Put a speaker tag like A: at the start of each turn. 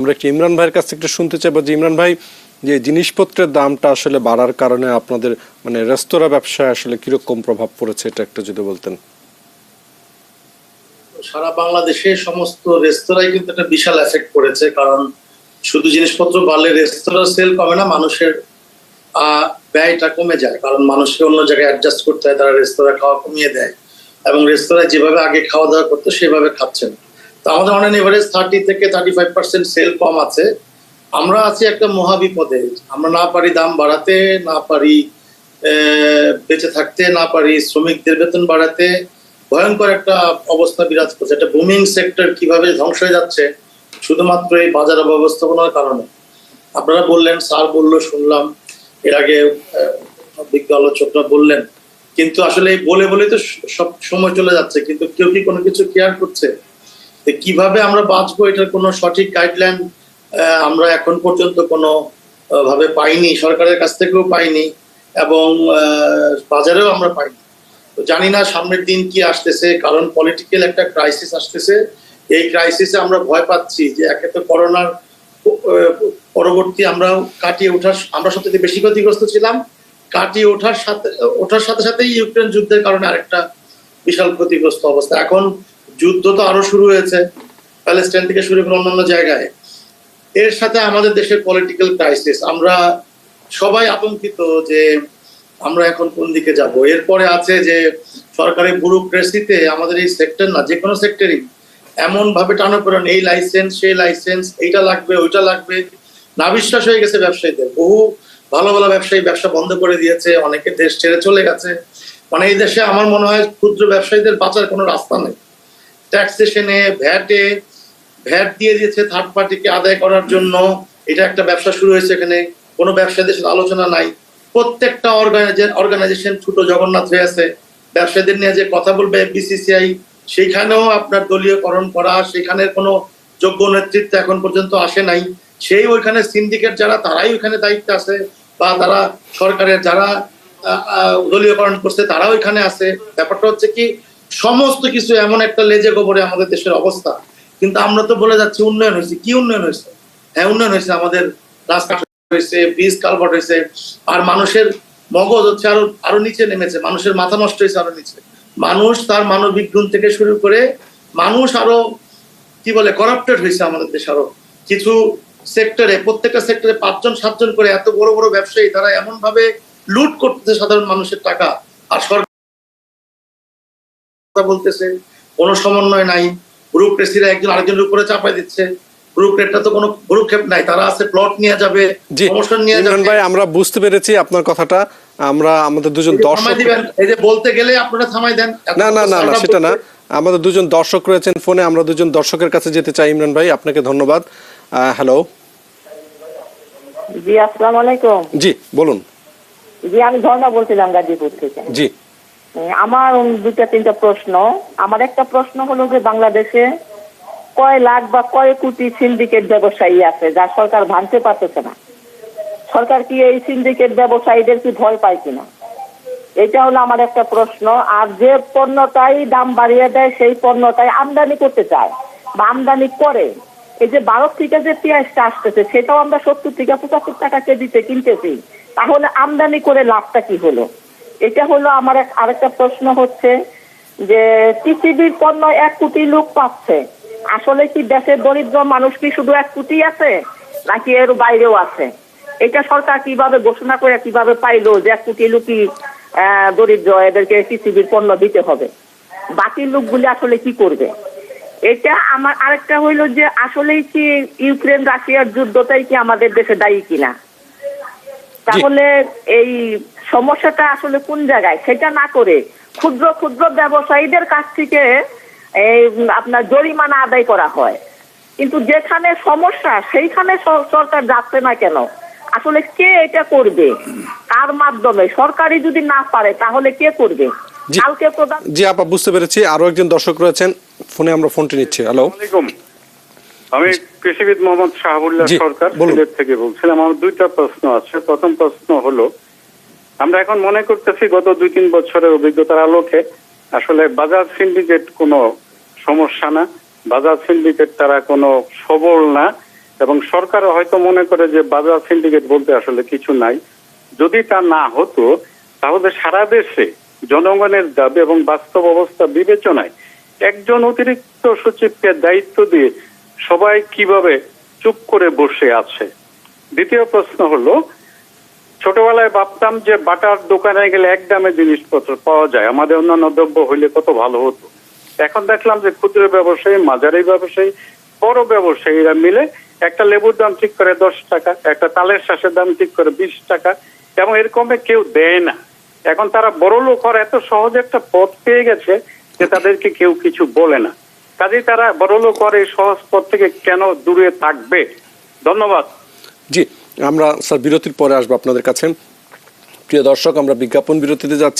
A: আমরা একটু ইমরান ভাইয়ের কাছ থেকে একটু শুনতে চাইবো যে ইমরান ভাই, যে জিনিসপত্রের দামটা আসলে বাড়ার কারণে আপনাদের মানে রেস্তোরাঁ ব্যবসায় আসলে কিরকম প্রভাব পড়েছে, এটা একটু যদি বলতেন।
B: সারা বাংলাদেশে সমস্ত রেস্তোরাঁয় কিন্তু একটা বিশাল এফেক্ট পড়েছে, কারণ শুধু জিনিসপত্র বাড়লে রেস্তোরাঁ সেল কমে না, মানুষের ব্যয়টা কমে যায়, কারণ মানুষকে অন্য জায়গায় অ্যাডজাস্ট করতে হয়, তারা রেস্তোরাঁ খাওয়া কমিয়ে দেয় এবং রেস্তোরাঁয় যেভাবে আগে খাওয়া দাওয়া করতো সেভাবে খাচ্ছেন। তো আমাদের অন এভারেজ 30 থেকে 35% সেল কম আছে। আমরা আছি একটা মহাবিপদে, আমরা না পারি দাম বাড়াতে, না পারি বেঁচে থাকতে, না পারি শ্রমিকদের বেতন বাড়াতে। ভয়ঙ্কর একটা অবস্থা বিরাজ করছে, একটা বুমিং সেক্টর কিভাবে ধ্বংস হয়ে যাচ্ছে শুধুমাত্র এই বাজার ব্যবস্থাপনার কারণে। আপনারা বললেন, স্যার বললো, শুনলাম, এর আগে বিজ্ঞ আলোচকরা বললেন, কিন্তু আসলে বলে বলে তো সব সময় চলে যাচ্ছে, কিন্তু কেউ কি কোনো কিছু কেয়ার করছে? কিভাবে আমরা বাঁচবো এটার কোনো সঠিক গাইডলাইন আমরা এখন পর্যন্ত কোনো ভাবে পাইনি, সরকারের কাছ থেকেও পাইনি এবং বাজারেও আমরা পাইনি। তো জানি না সামনের দিন কি আসতেছে, কারণ পলিটিক্যাল একটা ক্রাইসিস আসতেছে। এই ক্রাইসিসে আমরা ভয় পাচ্ছি যে একে তো করোনার পরবর্তী আমরা কাটিয়ে ওঠার, আমরা সবথেকে বেশি ক্ষতিগ্রস্ত ছিলাম, কাটিয়ে ওঠার সাথে সাথে ইউক্রেন যুদ্ধের কারণে আরেকটা বিশাল ক্ষতিগ্রস্ত অবস্থা। এখন যুদ্ধ তো আরো শুরু হয়েছে প্যালেস্টাইন থেকে শুরু করে অন্যান্য জায়গায়। এর সাথে আমাদের দেশের পলিটিক্যাল ক্রাইসিস, আমরা সবাই আতঙ্কিত যে আমরা এখন কোন দিকে যাব। এরপরে আছে যে সরকারি ব্যুরোক্রেসিতে আমাদের এই সেক্টর না, যে কোনো সেক্টরই এমন ভাবে টানাপোড়েন, এই লাইসেন্স সেই লাইসেন্স, এইটা লাগবে ওইটা লাগবে, না বিশ্বাস হয়ে গেছে ব্যবসায়ীদের। বহু ভালো ভালো ব্যবসায়ী ব্যবসা বন্ধ করে দিয়েছে, অনেকে দেশ ছেড়ে চলে গেছে। মানে এই দেশে আমার মনে হয় ক্ষুদ্র ব্যবসায়ীদের বাঁচার কোনো রাস্তা নেই। ট্যাক্সেশনে ভ্যাট দিয়ে দিয়েছে থার্ড পার্টিকে আদায় করার জন্য, এটা একটা ব্যবসা শুরু হয়েছে। এখানে কোনো ব্যবসায়ীদের সাথে আলোচনা নাই। প্রত্যেকটা অর্গানাইজেশন ছোট জগন্নাথ হয়ে আছে। ব্যবসায়ীদের নিয়ে যে কথা বলবে বিসিসিআই, সেইখানেও আপনার দলীয়করণ করা, সেখানের কোনো যোগ্য নেতৃত্ব এখন পর্যন্ত আসে নাই। সেই ওইখানে সিন্ডিকেট যারা, তারাই ওইখানে দায়িত্বে আছে, বা তারা সরকারের যারা দলীয়করণ করছে তারা ওইখানে আছে। ব্যাপারটা হচ্ছে কি, সমস্ত কিছু এমন একটা লেজে গোবরে আমাদের দেশের অবস্থা। কিন্তু আমরা তো বলে যাচ্ছি উন্নয়ন হয়েছে। কি উন্নয়ন হয়েছে? হ্যাঁ, উন্নয়ন হয়েছে, আমাদের রাস্তা হয়েছে, ব্রিজ কালভার্ট হয়েছে, আর মানুষের মগজ হচ্ছে আরো নিচে নেমেছে, মানুষের মাথা নষ্ট হয়েছে আরো নিচে। মানুষ তার মানবিক গুণ থেকে শুরু করে মানুষ আরো কি বলে করাপ্টেড হয়েছে আমাদের দেশ। আরো কিছু সেক্টরে, প্রত্যেকটা সেক্টরে 5-7 জন করে এত বড় বড় ব্যবসায়ী, তারা এমন ভাবে লুট করতেছে সাধারণ মানুষের টাকা, আর সরকার বলতেছে কোনো সমন্বয় নাই। ব্যুরোক্রেসিরা একজন আরেকজনের উপরে চাপাই দিচ্ছে। ব্যুরোক্রেটটা তো কোনো ভ্রুক্ষেপ নাই, তারা আছে প্লট নিয়ে যাবে, প্রমোশন নিয়ে যাবে।
A: ভাই, আমরা বুঝতে পেরেছি আপনার কথাটা। আমরা আমাদের দুজন দর্শক,
B: এই যে বলতে গেলে আপনারা থামাই দেন।
A: না না না না, সেটা না। আমাদের দুজন দর্শক রয়েছেন ফোনে, আমরা দুজন দর্শকের কাছে যেতে চাই। ইমরান ভাই, আপনাকে ধন্যবাদ। হ্যালো,
C: জি আসসালামু আলাইকুম।
A: জি বলুন।
C: জি, আমি ঝর্ণা বলছিলাম গাজীপুর থেকে।
A: জি,
C: আমার 2-3টা প্রশ্ন। আমার একটা প্রশ্ন হলো যে বাংলাদেশে কয় লাখ বা কয় কোটি সিন্ডিকেট ব্যবসায়ী আছে যা সরকার ভাঙতে পারতেছে না? সরকার কি এই সিন্ডিকেট ব্যবসায়ীদের কি ভয় পায় কিনা, এটা হলো আমার একটা প্রশ্ন। আর যে পণ্যটাই দাম বাড়িয়ে দেয় সেই পণ্যটাই আমদানি করতে চায় বা আমদানি করে, এই যে ভারত থেকে যে পেঁয়াজটা আসতেছে সেটাও আমরা 70 থেকে 75 টাকা কেজিতে কিনতেছি, তাহলে আমদানি করে লাভটা কি হলো? এটা হলো আমার আরেকটা প্রশ্ন হচ্ছে যে টিসিবির পণ্য 1 কোটি লোক পাচ্ছে, আসলে কি দেশের দরিদ্র মানুষ কি শুধু 1 কোটি আছে নাকি এর বাইরেও আছে? এটা সরকার কিভাবে ঘোষণা করে কিভাবে পাইলো যে 1 কোটি লোকই দরিদ্র, এদেরকে টিসিবির পণ্য দিতে হবে? বাকি লোকগুলি আসলে কি করবে? এটা আমার আরেকটা হইলো যে আসলেই কি ইউক্রেন রাশিয়ার যুদ্ধটাই কি আমাদের দেশে দায়ী কিনা? তাহলে এই সমস্যাটা আসলে কোন জায়গায়, সেটা না করে ক্ষুদ্র ক্ষুদ্র ব্যবসায়ীদের কাছ থেকে এই আপনার জরিমানা আদায় করা হয়, কিন্তু যেখানে সমস্যা সেইখানে সরকার যাচ্ছে না কেন? আসলে কে এটা করবে, কার মাধ্যমে? সরকারি যদি না পারে তাহলে কে করবে? কালকে প্রধান,
A: জি আপা, বুঝতে পেরেছি। আরো একজন দর্শক রয়েছেন ফোনে, আমরা ফোনটি নিচ্ছি। হ্যালো,
D: আমি কৃষিবিদ মোহাম্মদ শাহাবুল্লাহ সরকার সিলেট থেকে বলছিলাম। আমার 2টা প্রশ্ন আছে। প্রথম প্রশ্ন হলো, আমরা এখন মনে করতেছি গত 2-3 বছরের অভিজ্ঞতার আলোকে আসলে বাজার সিন্ডিকেট কোনো সমস্যা না, বাজার সিন্ডিকেট তারা কোনো সবল না, এবং সরকারও হয়তো মনে করে যে বাজার সিন্ডিকেট বলতে আসলে কিছু নাই। যদি তা না হতো তাহলে সারা দেশে জনগণের দাবি এবং বাস্তব অবস্থা বিবেচনায় একজন অতিরিক্ত সচিবকে দায়িত্ব দিয়ে সবাই কিভাবে চুপ করে বসে আছে। দ্বিতীয় প্রশ্ন হলো, ছোটবেলায় ভাবতাম যে বাটার দোকানে গেলে এক দামে জিনিসপত্র পাওয়া যায়, আমাদের অন্যান্য দ্রব্য হইলে কত ভালো হতো। এখন দেখলাম যে ক্ষুদ্র ব্যবসায়ী, মাঝারি ব্যবসায়ী, বড় ব্যবসায়ীরা মিলে একটা লেবুর দাম ঠিক করে 10 টাকা, একটা তালের শাঁসের দাম ঠিক করে 20 টাকা, এবং এরকমে কেউ দেয় না। এখন তারা বড় লোক হওয়ার এত সহজ একটা পথ পেয়ে গেছে যে তাদেরকে কেউ কিছু বলে না। কাজেই তারা বড় লোক হওয়ার এই সহজ পথ থেকে কেন দূরে থাকবে? ধন্যবাদ।
A: জি, আমরা স্যার বিরতির পরে আসবো আপনাদের কাছে। প্রিয় দর্শক, আমরা বিজ্ঞাপন বিরতিতে যাচ্ছি।